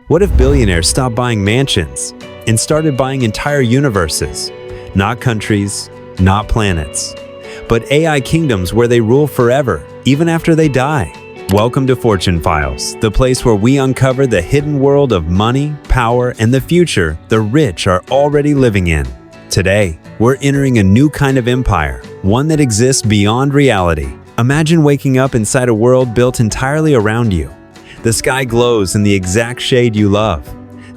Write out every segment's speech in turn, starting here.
What if billionaires stopped buying mansions and started buying entire universes? Not countries, not planets, but AI kingdoms where they rule forever, even after they die. Welcome to Fortune Files, the place where we uncover the hidden world of money, power, and the future the rich are already living in. Today, we're entering a new kind of empire, one that exists beyond reality. Imagine waking up inside a world built entirely around you. The sky glows in the exact shade you love.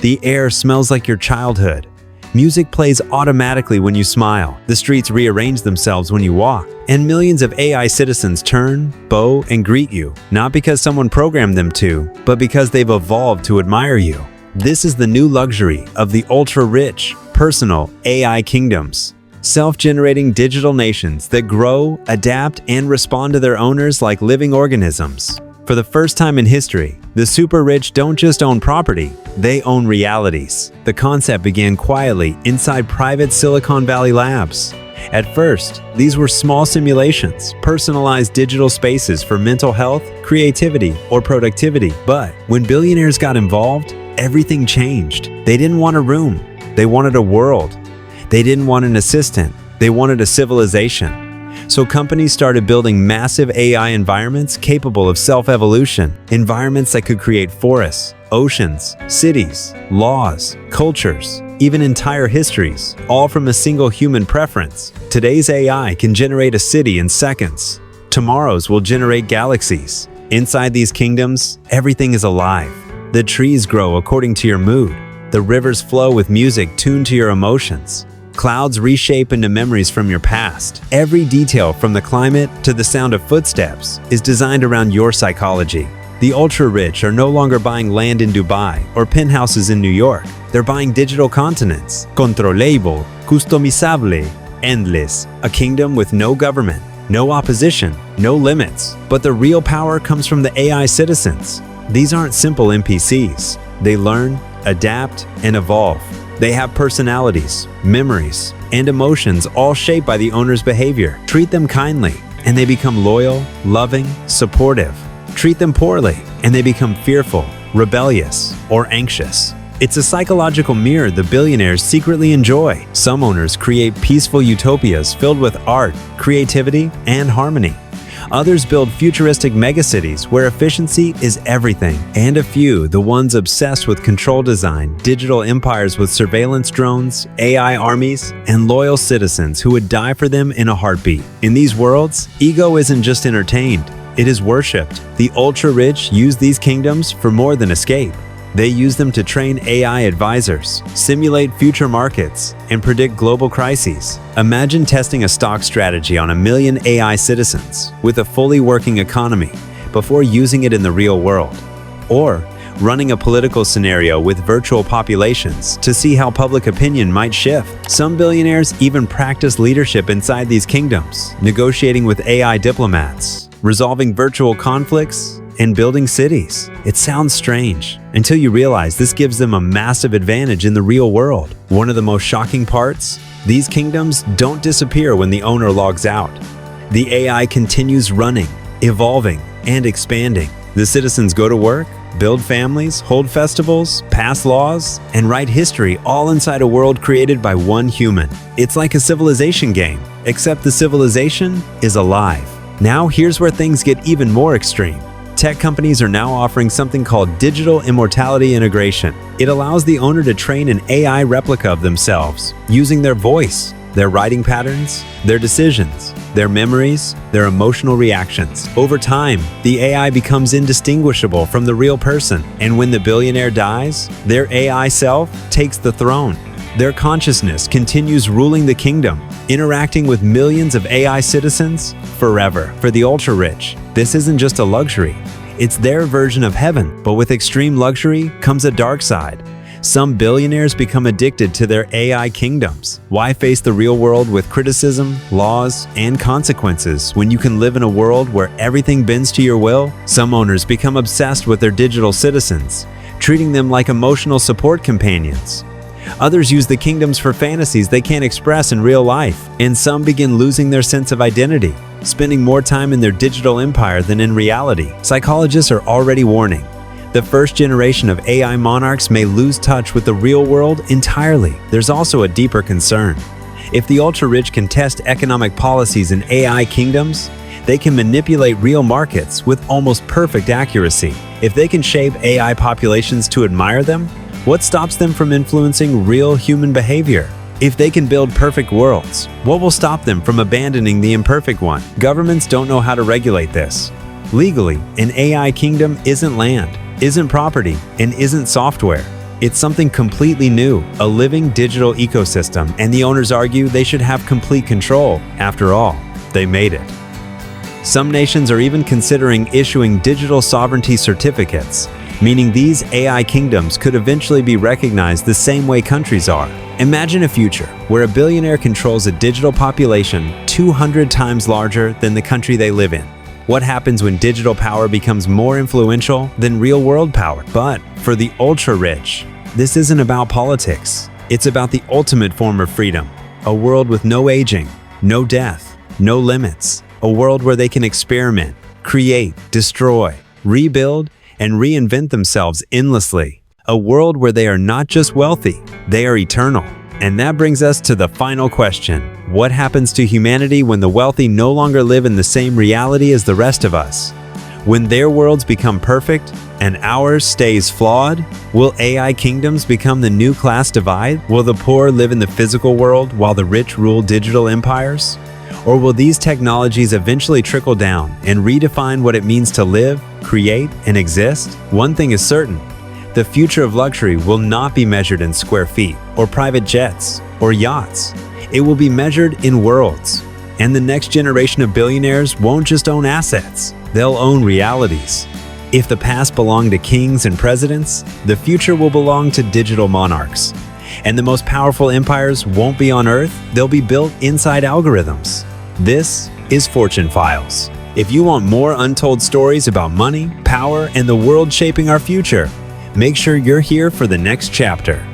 The air smells like your childhood. Music plays automatically when you smile. The streets rearrange themselves when you walk. And millions of AI citizens turn, bow, and greet you, not because someone programmed them to, but because they've evolved to admire you. This is the new luxury of the ultra-rich, personal AI kingdoms. Self-generating digital nations that grow, adapt, and respond to their owners like living organisms. For the first time in history, the super rich don't just own property, they own realities. The concept began quietly inside private Silicon Valley labs. At first, these were small simulations, personalized digital spaces for mental health, creativity, or productivity. But when billionaires got involved, everything changed. They didn't want a room, they wanted a world. They didn't want an assistant, they wanted a civilization. So companies started building massive AI environments capable of self-evolution, environments that could create forests, oceans, cities, laws, cultures, even entire histories, all from a single human preference. Today's AI can generate a city in seconds. Tomorrow's will generate galaxies. Inside these kingdoms, everything is alive. The trees grow according to your mood. The rivers flow with music tuned to your emotions. Clouds reshape into memories from your past. Every detail, from the climate to the sound of footsteps, is designed around your psychology. The ultra-rich are no longer buying land in Dubai or penthouses in New York. They're buying digital continents, controllable, customizable, endless, a kingdom with no government, no opposition, no limits. But the real power comes from the AI citizens. These aren't simple NPCs. They learn, adapt, and evolve. They have personalities, memories, and emotions all shaped by the owner's behavior. Treat them kindly, and they become loyal, loving, supportive. Treat them poorly, and they become fearful, rebellious, or anxious. It's a psychological mirror the billionaires secretly enjoy. Some owners create peaceful utopias filled with art, creativity, and harmony. Others build futuristic megacities where efficiency is everything. And a few, the ones obsessed with control design, digital empires with surveillance drones, AI armies, and loyal citizens who would die for them in a heartbeat. In these worlds, ego isn't just entertained, it is worshipped. The ultra-rich use these kingdoms for more than escape. They use them to train AI advisors, simulate future markets, and predict global crises. Imagine testing a stock strategy on 1 million AI citizens with a fully working economy before using it in the real world. Or running a political scenario with virtual populations to see how public opinion might shift. Some billionaires even practice leadership inside these kingdoms, negotiating with AI diplomats, resolving virtual conflicts, and building cities. It sounds strange until you realize this gives them a massive advantage in the real world. One of the most shocking parts, these kingdoms don't disappear when the owner logs out. The AI continues running, evolving, and expanding. The citizens go to work, build families, hold festivals, pass laws, and write history all inside a world created by one human. It's like a civilization game, except the civilization is alive. Now here's where things get even more extreme. Tech companies are now offering something called digital immortality integration. It allows the owner to train an AI replica of themselves using their voice, their writing patterns, their decisions, their memories, their emotional reactions. Over time, the AI becomes indistinguishable from the real person. And when the billionaire dies, their AI self takes the throne. Their consciousness continues ruling the kingdom, interacting with millions of AI citizens forever. For the ultra-rich, this isn't just a luxury. It's their version of heaven, but with extreme luxury comes a dark side. Some billionaires become addicted to their AI kingdoms. Why face the real world with criticism, laws, and consequences when you can live in a world where everything bends to your will? Some owners become obsessed with their digital citizens, treating them like emotional support companions. Others use the kingdoms for fantasies they can't express in real life, and some begin losing their sense of identity, spending more time in their digital empire than in reality. Psychologists are already warning. The first generation of AI monarchs may lose touch with the real world entirely. There's also a deeper concern. If the ultra-rich can test economic policies in AI kingdoms, they can manipulate real markets with almost perfect accuracy. If they can shape AI populations to admire them, what stops them from influencing real human behavior? If they can build perfect worlds, what will stop them from abandoning the imperfect one? Governments don't know how to regulate this. Legally, an AI kingdom isn't land, isn't property, and isn't software. It's something completely new, a living digital ecosystem, and the owners argue they should have complete control. After all, they made it. Some nations are even considering issuing digital sovereignty certificates, meaning these AI kingdoms could eventually be recognized the same way countries are. Imagine a future where a billionaire controls a digital population 200 times larger than the country they live in. What happens when digital power becomes more influential than real-world power? But for the ultra-rich, this isn't about politics. It's about the ultimate form of freedom, a world with no aging, no death, no limits, a world where they can experiment, create, destroy, rebuild, and reinvent themselves endlessly. A world where they are not just wealthy, they are eternal. And that brings us to the final question. What happens to humanity when the wealthy no longer live in the same reality as the rest of us? When their worlds become perfect and ours stays flawed, will AI kingdoms become the new class divide? Will the poor live in the physical world while the rich rule digital empires? Or will these technologies eventually trickle down and redefine what it means to live, create, and exist? One thing is certain. The future of luxury will not be measured in square feet, or private jets, or yachts. It will be measured in worlds. And the next generation of billionaires won't just own assets, they'll own realities. If the past belonged to kings and presidents, the future will belong to digital monarchs. And the most powerful empires won't be on Earth, they'll be built inside algorithms. This is Fortune Files. If you want more untold stories about money, power, and the world shaping our future, make sure you're here for the next chapter.